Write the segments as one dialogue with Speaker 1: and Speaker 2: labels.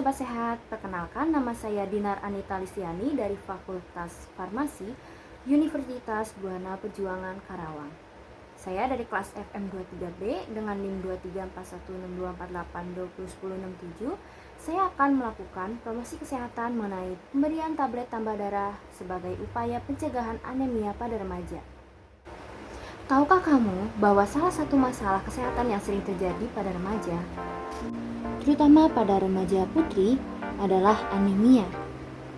Speaker 1: Sobat Sehat, perkenalkan nama saya Dinar Anita Lisiani dari Fakultas Farmasi Universitas Buana Perjuangan Karawang. Saya dari kelas FM23B dengan NIM 23416248201067. Saya akan melakukan promosi kesehatan mengenai pemberian tablet tambah darah sebagai upaya pencegahan anemia pada remaja. Tahukah kamu bahwa salah satu masalah kesehatan yang sering terjadi pada remaja, terutama pada remaja putri, adalah anemia.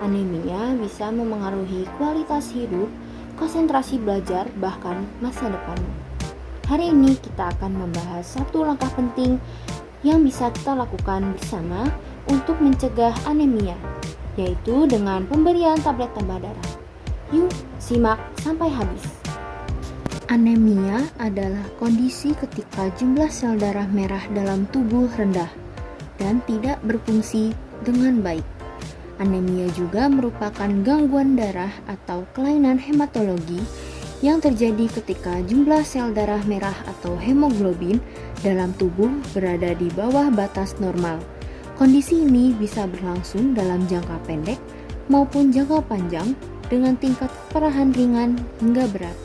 Speaker 1: Anemia bisa memengaruhi kualitas hidup, konsentrasi belajar, bahkan masa depanmu. Hari ini kita akan membahas satu langkah penting yang bisa kita lakukan bersama untuk mencegah anemia, yaitu dengan pemberian tablet tambah darah. Yuk, simak sampai habis. Anemia adalah kondisi ketika jumlah sel darah merah dalam tubuh rendah dan tidak berfungsi dengan baik. Anemia juga merupakan gangguan darah atau kelainan hematologi yang terjadi ketika jumlah sel darah merah atau hemoglobin dalam tubuh berada di bawah batas normal. Kondisi ini bisa berlangsung dalam jangka pendek maupun jangka panjang dengan tingkat keparahan ringan hingga berat.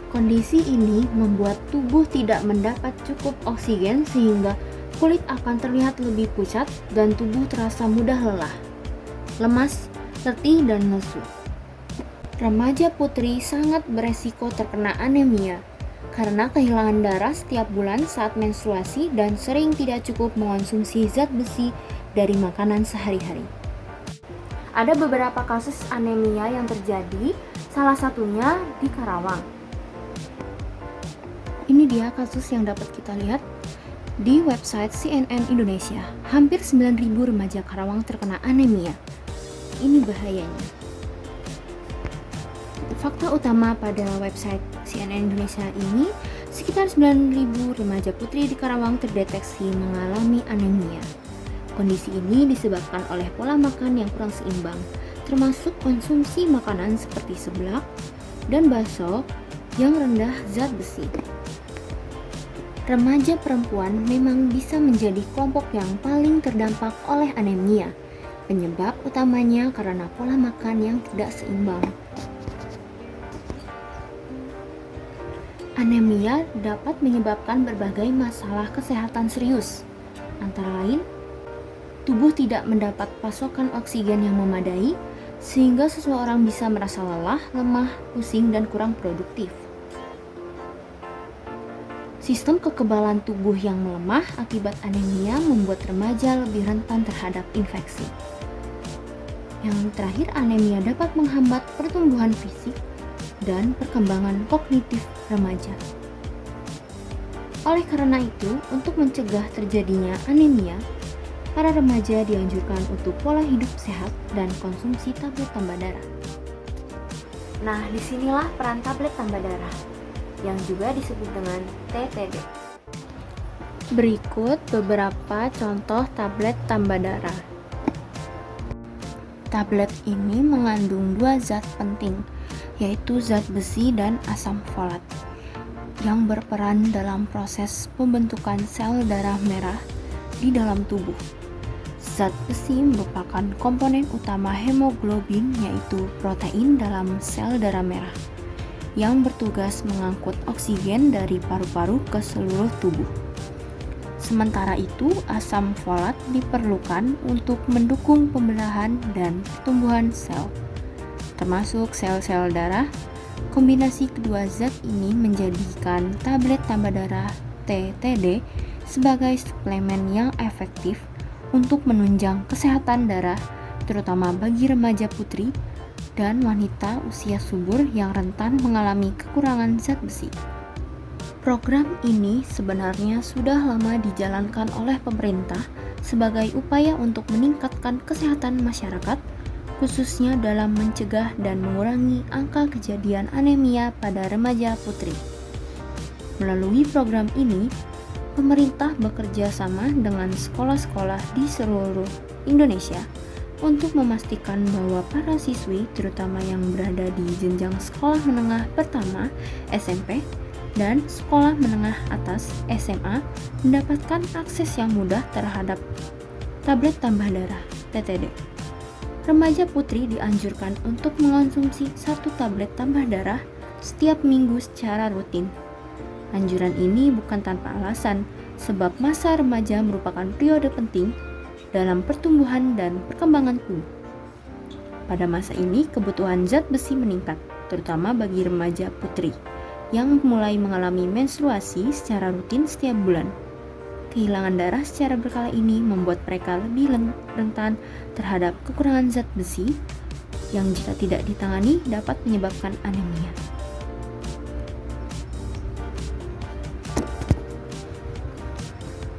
Speaker 1: Kondisi ini membuat tubuh tidak mendapat cukup oksigen sehingga kulit akan terlihat lebih pucat dan tubuh terasa mudah lelah, lemas, letih, dan lesu. Remaja putri sangat beresiko terkena anemia karena kehilangan darah setiap bulan saat menstruasi dan sering tidak cukup mengonsumsi zat besi dari makanan sehari-hari. Ada beberapa kasus anemia yang terjadi, salah satunya di Karawang. Ini dia kasus yang dapat kita lihat di website CNN Indonesia. Hampir 9.000 remaja Karawang terkena anemia. Ini bahayanya. Fakta utama pada website CNN Indonesia ini, sekitar 9.000 remaja putri di Karawang terdeteksi mengalami anemia. Kondisi ini disebabkan oleh pola makan yang kurang seimbang, termasuk konsumsi makanan seperti seblak dan bakso yang rendah zat besi. Remaja perempuan memang bisa menjadi kelompok yang paling terdampak oleh anemia. Penyebab utamanya karena pola makan yang tidak seimbang. Anemia dapat menyebabkan berbagai masalah kesehatan serius, antara lain tubuh tidak mendapat pasokan oksigen yang memadai, sehingga seseorang bisa merasa lelah, lemah, pusing, dan kurang produktif. Sistem kekebalan tubuh yang melemah akibat anemia membuat remaja lebih rentan terhadap infeksi. Yang terakhir, anemia dapat menghambat pertumbuhan fisik dan perkembangan kognitif remaja. Oleh karena itu, untuk mencegah terjadinya anemia, para remaja dianjurkan untuk pola hidup sehat dan konsumsi tablet tambah darah. Nah, disinilah peran tablet tambah darah, yang juga disebut dengan TTD. Berikut beberapa contoh tablet tambah darah. Tablet ini mengandung dua zat penting, yaitu zat besi dan asam folat, yang berperan dalam proses pembentukan sel darah merah di dalam tubuh. Zat besi merupakan komponen utama hemoglobin, yaitu protein dalam sel darah merah, yang bertugas mengangkut oksigen dari paru-paru ke seluruh tubuh. Sementara itu, asam folat diperlukan untuk mendukung pembelahan dan pertumbuhan sel, termasuk sel-sel darah. Kombinasi kedua zat ini menjadikan tablet tambah darah TTD sebagai suplemen yang efektif untuk menunjang kesehatan darah, terutama bagi remaja putri dan wanita usia subur yang rentan mengalami kekurangan zat besi. Program ini sebenarnya sudah lama dijalankan oleh pemerintah sebagai upaya untuk meningkatkan kesehatan masyarakat, khususnya dalam mencegah dan mengurangi angka kejadian anemia pada remaja putri. Melalui program ini, pemerintah bekerja sama dengan sekolah-sekolah di seluruh Indonesia untuk memastikan bahwa para siswi, terutama yang berada di jenjang sekolah menengah pertama (SMP) dan sekolah menengah atas (SMA), mendapatkan akses yang mudah terhadap tablet tambah darah (TTD). Remaja putri dianjurkan untuk mengonsumsi 1 tablet tambah darah setiap minggu secara rutin. Anjuran ini bukan tanpa alasan, sebab masa remaja merupakan periode penting dalam pertumbuhan dan perkembangan tubuh. Pada masa ini, kebutuhan zat besi meningkat, terutama bagi remaja putri yang mulai mengalami menstruasi secara rutin setiap bulan. Kehilangan darah secara berkala ini membuat mereka lebih rentan terhadap kekurangan zat besi yang jika tidak ditangani dapat menyebabkan anemia.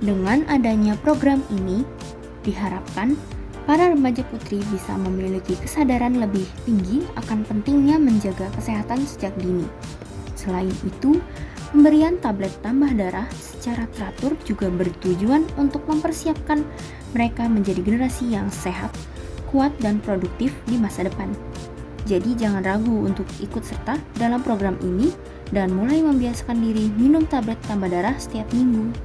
Speaker 1: Dengan adanya program ini, diharapkan para remaja putri bisa memiliki kesadaran lebih tinggi akan pentingnya menjaga kesehatan sejak dini. Selain itu, pemberian tablet tambah darah secara teratur juga bertujuan untuk mempersiapkan mereka menjadi generasi yang sehat, kuat, dan produktif di masa depan. Jadi jangan ragu untuk ikut serta dalam program ini dan mulai membiasakan diri minum tablet tambah darah setiap minggu.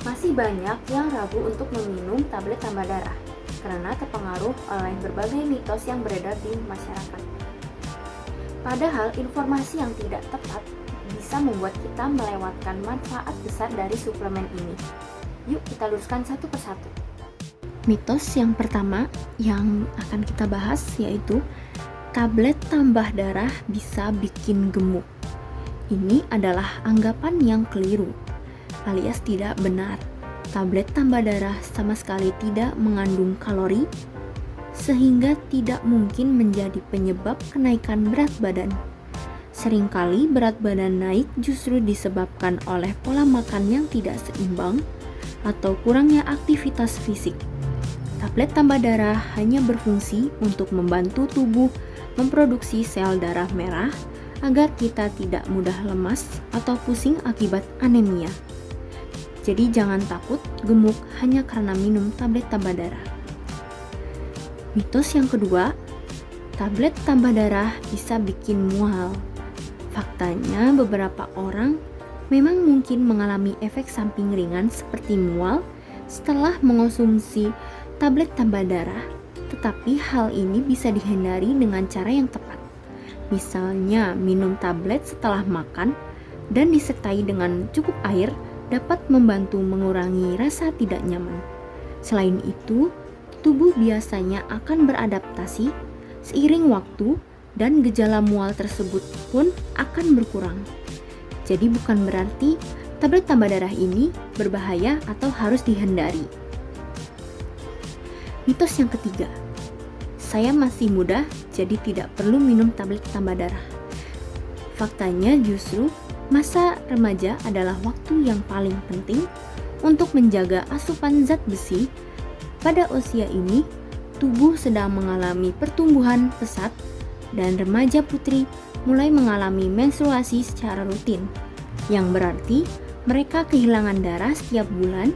Speaker 1: Masih banyak yang ragu untuk meminum tablet tambah darah karena terpengaruh oleh berbagai mitos yang beredar di masyarakat. Padahal informasi yang tidak tepat bisa membuat kita melewatkan manfaat besar dari suplemen ini. Yuk kita luruskan satu persatu. Mitos yang pertama yang akan kita bahas yaitu tablet tambah darah bisa bikin gemuk. Ini adalah anggapan yang keliru, alias tidak benar. Tablet tambah darah sama sekali tidak mengandung kalori, sehingga tidak mungkin menjadi penyebab kenaikan berat badan. Seringkali berat badan naik justru disebabkan oleh pola makan yang tidak seimbang atau kurangnya aktivitas fisik. Tablet tambah darah hanya berfungsi untuk membantu tubuh memproduksi sel darah merah agar kita tidak mudah lemas atau pusing akibat anemia. Jadi jangan takut gemuk hanya karena minum tablet tambah darah. Mitos yang kedua, tablet tambah darah bisa bikin mual. Faktanya beberapa orang memang mungkin mengalami efek samping ringan seperti mual setelah mengonsumsi tablet tambah darah, tetapi hal ini bisa dihindari dengan cara yang tepat. Misalnya minum tablet setelah makan dan disertai dengan cukup air dapat membantu mengurangi rasa tidak nyaman. Selain itu, tubuh biasanya akan beradaptasi seiring waktu dan gejala mual tersebut pun akan berkurang. Jadi bukan berarti tablet tambah darah ini berbahaya atau harus dihindari. Mitos yang ketiga, saya masih muda jadi tidak perlu minum tablet tambah darah. Faktanya justru masa remaja adalah waktu yang paling penting untuk menjaga asupan zat besi. Pada usia ini, tubuh sedang mengalami pertumbuhan pesat dan remaja putri mulai mengalami menstruasi secara rutin, yang berarti mereka kehilangan darah setiap bulan.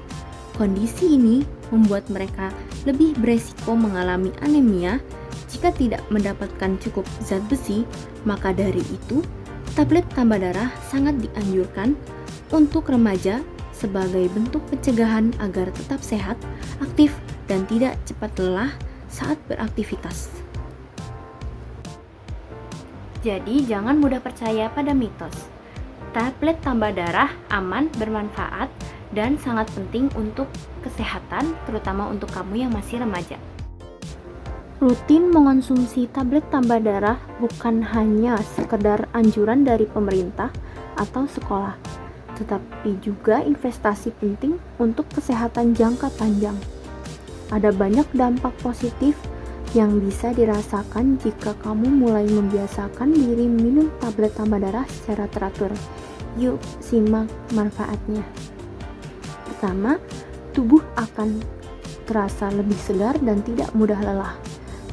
Speaker 1: Kondisi ini membuat mereka lebih beresiko mengalami anemia jika tidak mendapatkan cukup zat besi. Maka dari itu, tablet tambah darah sangat dianjurkan untuk remaja sebagai bentuk pencegahan agar tetap sehat, aktif, dan tidak cepat lelah saat beraktivitas. Jadi jangan mudah percaya pada mitos. Tablet tambah darah aman, bermanfaat, dan sangat penting untuk kesehatan, terutama untuk kamu yang masih remaja. Rutin mengonsumsi tablet tambah darah bukan hanya sekedar anjuran dari pemerintah atau sekolah, tetapi juga investasi penting untuk kesehatan jangka panjang. Ada banyak dampak positif yang bisa dirasakan jika kamu mulai membiasakan diri minum tablet tambah darah secara teratur. Yuk, simak manfaatnya. Pertama, tubuh akan terasa lebih segar dan tidak mudah lelah.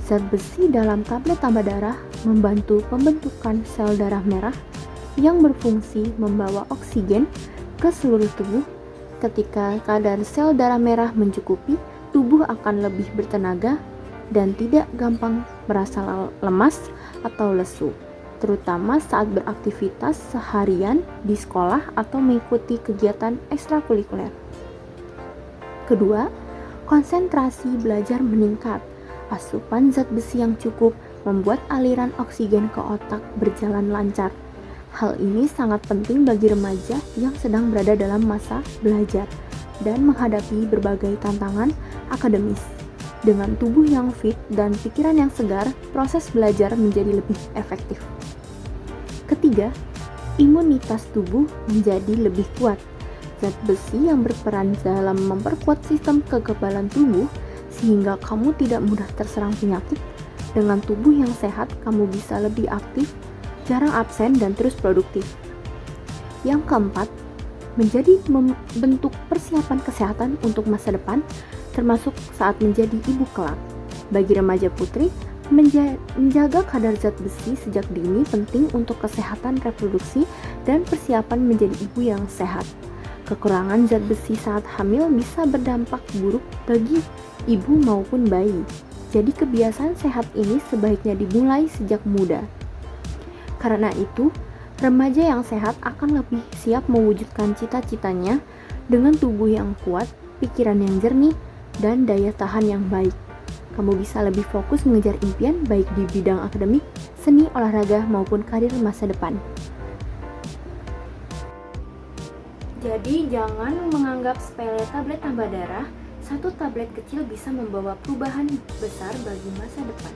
Speaker 1: Zat besi dalam tablet tambah darah membantu pembentukan sel darah merah yang berfungsi membawa oksigen ke seluruh tubuh. Ketika kadar sel darah merah mencukupi, tubuh akan lebih bertenaga dan tidak gampang merasa lemas atau lesu, terutama saat beraktivitas seharian di sekolah atau mengikuti kegiatan ekstrakurikuler. Kedua, konsentrasi belajar meningkat. Asupan zat besi yang cukup membuat aliran oksigen ke otak berjalan lancar. Hal ini sangat penting bagi remaja yang sedang berada dalam masa belajar dan menghadapi berbagai tantangan akademis. Dengan tubuh yang fit dan pikiran yang segar, proses belajar menjadi lebih efektif. Ketiga, imunitas tubuh menjadi lebih kuat. Zat besi yang berperan dalam memperkuat sistem kekebalan tubuh sehingga kamu tidak mudah terserang penyakit. Dengan tubuh yang sehat, kamu bisa lebih aktif, jarang absen, dan terus produktif. Yang keempat, menjadi membentuk persiapan kesehatan untuk masa depan, termasuk saat menjadi ibu kelak. Bagi remaja putri, menjaga kadar zat besi sejak dini penting untuk kesehatan reproduksi dan persiapan menjadi ibu yang sehat. Kekurangan zat besi saat hamil bisa berdampak buruk bagi ibu maupun bayi. Jadi kebiasaan sehat ini sebaiknya dimulai sejak muda. Karena itu, remaja yang sehat akan lebih siap mewujudkan cita-citanya dengan tubuh yang kuat, pikiran yang jernih, dan daya tahan yang baik. Kamu bisa lebih fokus mengejar impian baik di bidang akademik, seni, olahraga, maupun karir masa depan. Jadi jangan menganggap sepele tablet tambah darah. Satu tablet kecil bisa membawa perubahan besar bagi masa depan.